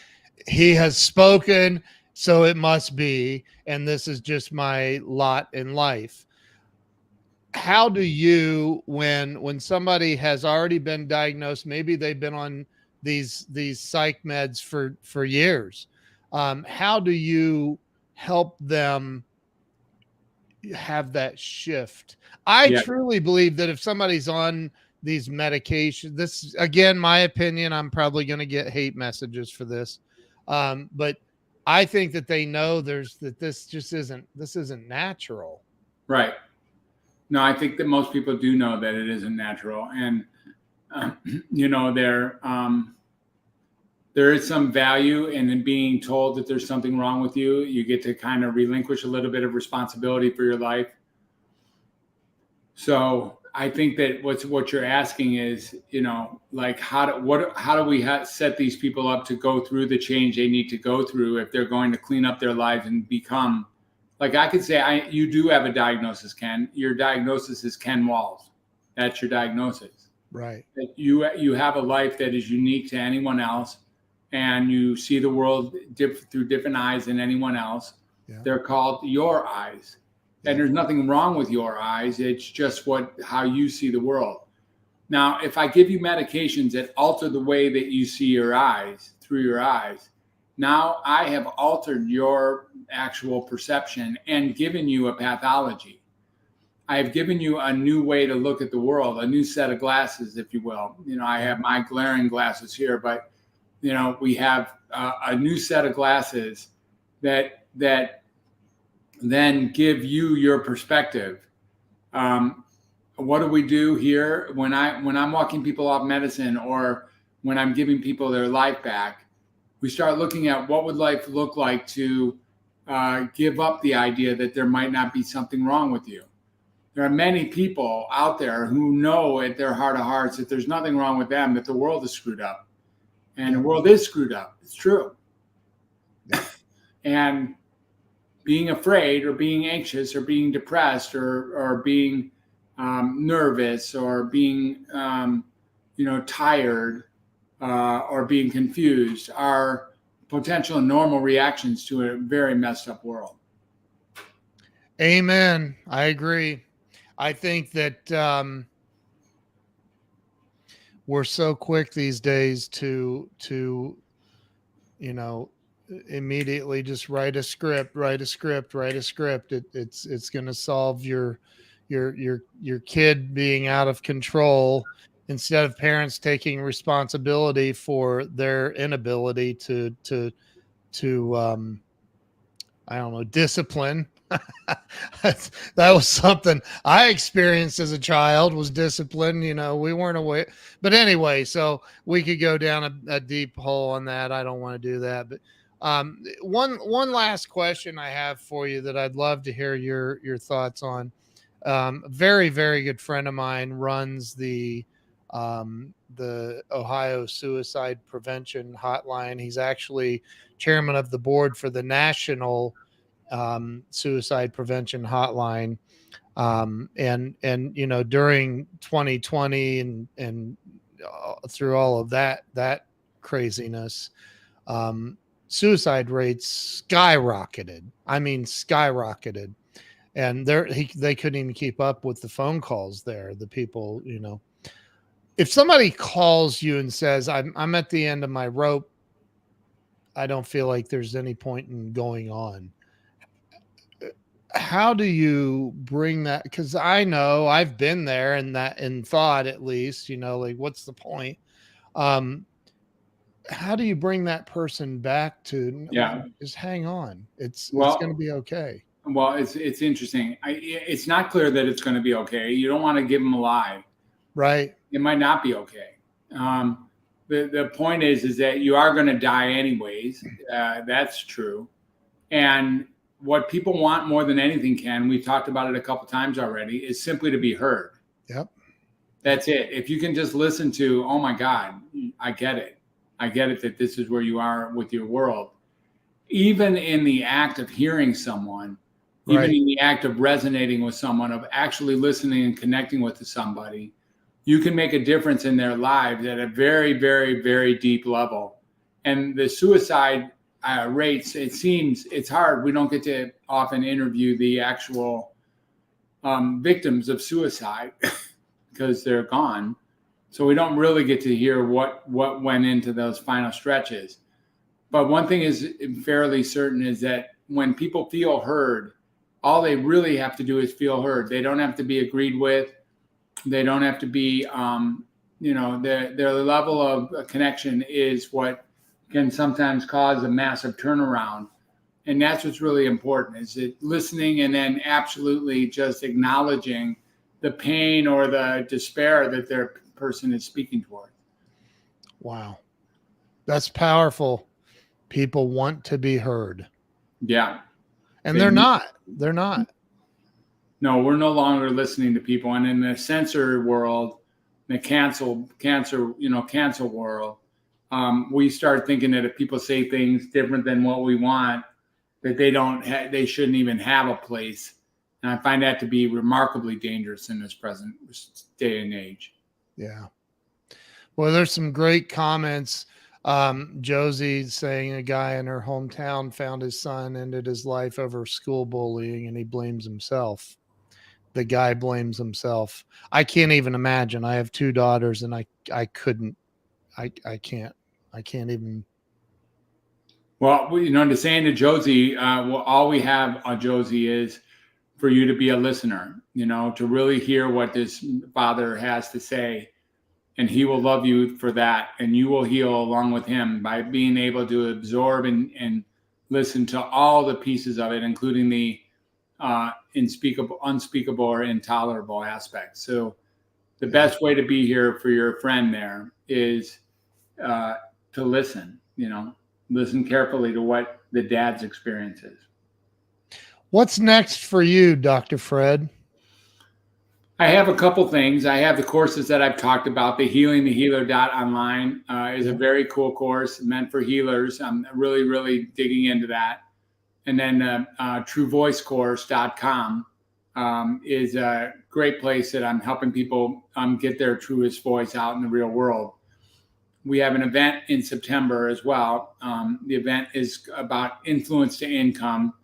he has spoken, so it must be, and this is just my lot in life. How do you, when somebody has already been diagnosed, maybe they've been on these psych meds for years, how do you help them have that shift? I truly believe that if somebody's on these medications. This again, my opinion. I'm probably going to get hate messages for this, but I think that they know that this just isn't natural. Right. No, I think that most people do know that it isn't natural, and you know, there is some value in being told that there's something wrong with you. You get to kind of relinquish a little bit of responsibility for your life. So I think that what you're asking is, you know, like how do we set these people up to go through the change they need to go through if they're going to clean up their lives and become, like I could say, you do have a diagnosis, Ken. Your diagnosis is Ken Walls. That's your diagnosis. Right. That you have a life that is unique to anyone else, and you see the world through different eyes than anyone else. Yeah. They're called your eyes. And there's nothing wrong with your eyes. It's just how you see the world. Now, if I give you medications that alter the way that you see your eyes, through your eyes, now I have altered your actual perception and given you a pathology. I have given you a new way to look at the world, a new set of glasses, if you will. You know, I have my glaring glasses here, but, you know, we have a new set of glasses that then give you your perspective. What do we do here when I'm walking people off medicine, or when I'm giving people their life back? We start looking at what would life look like to give up the idea that there might not be something wrong with you. There are many people out there who know at their heart of hearts that there's nothing wrong with them, that the world is screwed up. And the world is screwed up. It's true. And being afraid or being anxious or being depressed or being nervous or being tired or being confused are potential normal reactions to a very messed up world. Amen. I agree. I think that we're so quick these days to immediately just write a script. It's going to solve your kid being out of control, instead of parents taking responsibility for their inability to I don't know, discipline. That was something I experienced as a child, was discipline. You know, we weren't aware, but anyway, so we could go down a deep hole on that. I don't want to do that, but one last question I have for you that I'd love to hear your thoughts on. Very, very good friend of mine runs the Ohio Suicide Prevention Hotline. He's actually chairman of the board for the National Suicide Prevention Hotline. And you know, during 2020 and through all of that craziness, suicide rates skyrocketed. I mean, skyrocketed. And they couldn't even keep up with the phone calls there. The people, you know, if somebody calls you and says, I'm at the end of my rope, I don't feel like there's any point in going on. How do you bring that? Because I know I've been there and that in thought, at least, you know, like, what's the point? How do you bring that person back to just hang on? It's going to be okay. Well, it's interesting. It's not clear that it's going to be okay. You don't want to give them a lie. Right. It might not be okay. The point is that you are going to die anyways. That's true. And what people want more than anything, Ken, we've talked about it a couple times already, is simply to be heard. Yep. That's it. If you can just listen to, oh my God, I get it. I get it that this is where you are with your world. Even in the act of hearing someone, even in the act of resonating with someone, of actually listening and connecting with somebody, you can make a difference in their lives at a very, very, very deep level. And the suicide rates, it's hard. We don't get to often interview the actual victims of suicide because they're gone. So we don't really get to hear what went into those final stretches. But one thing is fairly certain, is that when people feel heard, all they really have to do is feel heard. They don't have to be agreed with. They don't have to be, their level of connection is what can sometimes cause a massive turnaround. And that's what's really important, is it listening and then absolutely just acknowledging the pain or the despair that their person is speaking toward. Wow. That's powerful. People want to be heard. Yeah. And they're not. They're not. No, we're no longer listening to people. And in the censor world, the cancel world, we start thinking that if people say things different than what we want, that they shouldn't even have a place. And I find that to be remarkably dangerous in this present day and age. Yeah. Well, there's some great comments. Josie saying a guy in her hometown found his son ended his life over school bullying and he blames himself. The guy blames himself. I can't even imagine. I have 2 daughters and I can't even. Well, the saying to Josie, all we have on Josie is for you to be a listener, to really hear what this father has to say. And he will love you for that. And you will heal along with him by being able to absorb and listen to all the pieces of it, including the unspeakable or intolerable aspects. So the best way to be here for your friend there is to listen, listen carefully to what the dad's experience is. What's next for you, Dr. Fred? I have a couple things. I have the courses that I've talked about. The healingthehealer.online is a very cool course meant for healers. I'm really, really digging into that. And then truevoicecourse.com is a great place that I'm helping people get their truest voice out in the real world. We have an event in September as well. The event is about influence to income,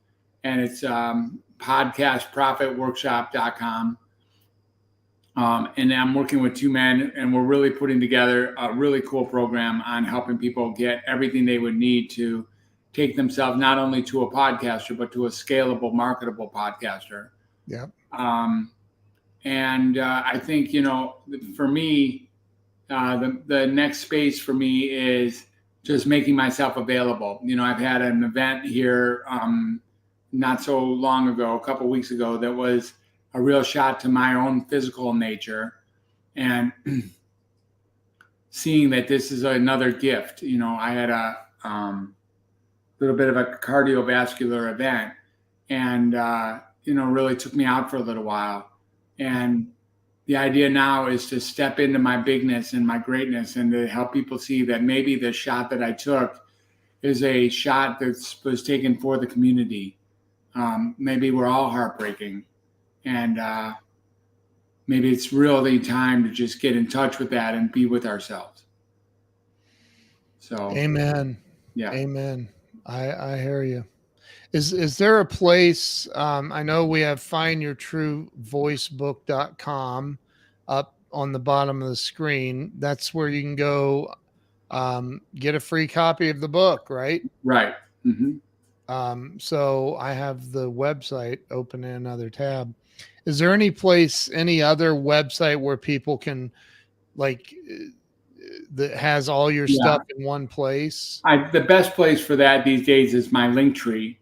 and it's podcastprofitworkshop.com. And I'm working with 2 men, and we're really putting together a really cool program on helping people get everything they would need to take themselves not only to a podcaster, but to a scalable, marketable podcaster. Yeah. And I think, for me, the next space for me is just making myself available. I've had an event here not so long ago, a couple of weeks ago, that was a real shot to my own physical nature, and seeing that this is another gift. I had a little bit of a cardiovascular event, and really took me out for a little while. And the idea now is to step into my bigness and my greatness, and to help people see that maybe the shot that I took is a shot that was taken for the community. Maybe we're all heartbreaking. And maybe it's really time to just get in touch with that and be with ourselves. So, amen. Yeah. Amen. I hear you. Is there a place? I know we have findyourtruevoicebook.com up on the bottom of the screen. That's where you can go get a free copy of the book, right? Right. Mm-hmm. So I have the website open in another tab. Is there any other website where people can that has all your stuff in one place? The best place for that these days is my Linktree.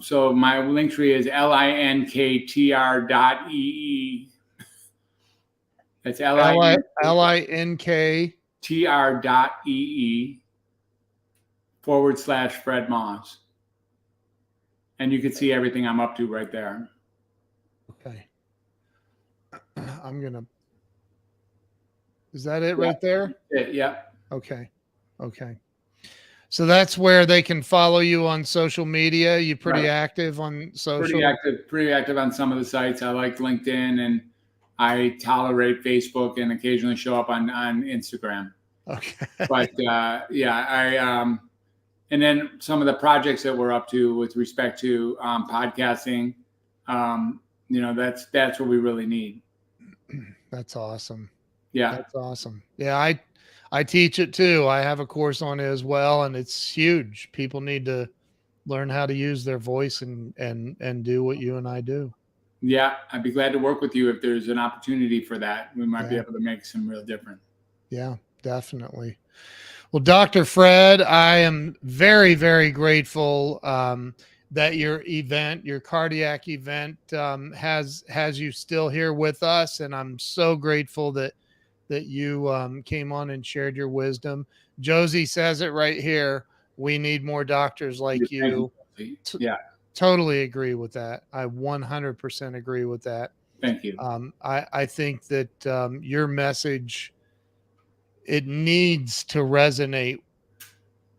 So my Linktree is linktr.ee. That's linktr.ee/Fred Moss. And you can see everything I'm up to right there. Okay. Is that it right there? Yeah. Okay. So that's where they can follow you on social media. You pretty active on social? Pretty active on some of the sites. I like LinkedIn, and I tolerate Facebook and occasionally show up on Instagram. Okay. But and then some of the projects that we're up to with respect to podcasting, that's what we really need. That's awesome. Yeah. That's awesome. Yeah. I teach it too. I have a course on it as well, and it's huge. People need to learn how to use their voice and do what you and I do. Yeah, I'd be glad to work with you if there's an opportunity for that. We might be Yeah. able to make some real difference. Yeah, definitely. Well, Dr. Fred, I am very, very grateful that your event, your cardiac event, has you still here with us, and I'm so grateful that you came on and shared your wisdom. Josie says it right here. We need more doctors Yeah, like thank you, you. Chelsea. T- Yeah, Totally agree with that. I 100% agree with that. thank you. I think that your message, it needs to resonate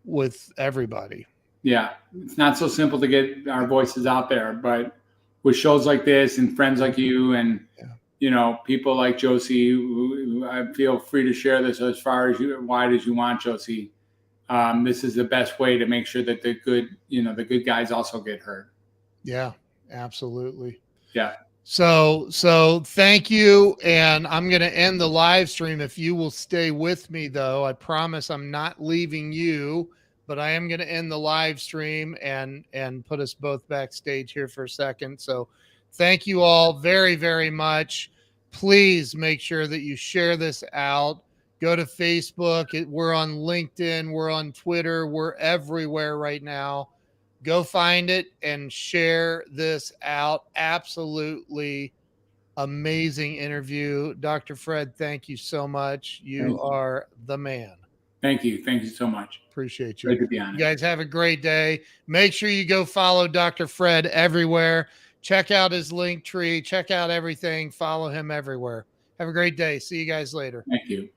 with everybody. Yeah, it's not so simple to get our voices out there, but with shows like this and friends like you and Yeah. people like Josie, I feel free to share this as far as wide as you want, Josie. This is the best way to make sure that the good guys also get heard. Yeah, absolutely. Yeah, So thank you. And I'm going to end the live stream. If you will stay with me, though, I promise I'm not leaving you, but I am going to end the live stream and put us both backstage here for a second. So thank you all very, very much. Please make sure that you share this out. Go to Facebook. We're on LinkedIn. We're on Twitter. We're everywhere right now. Go find it and share this out. Absolutely amazing interview. Dr. Fred, thank you so much. You thank you. are the man. Thank you. Thank you so much. Appreciate you. Great to be on You it. guys have a great day. Make sure you go follow Dr. Fred everywhere. Check out his link tree. Check out everything. Follow him everywhere. Have a great day. See you guys later. Thank you.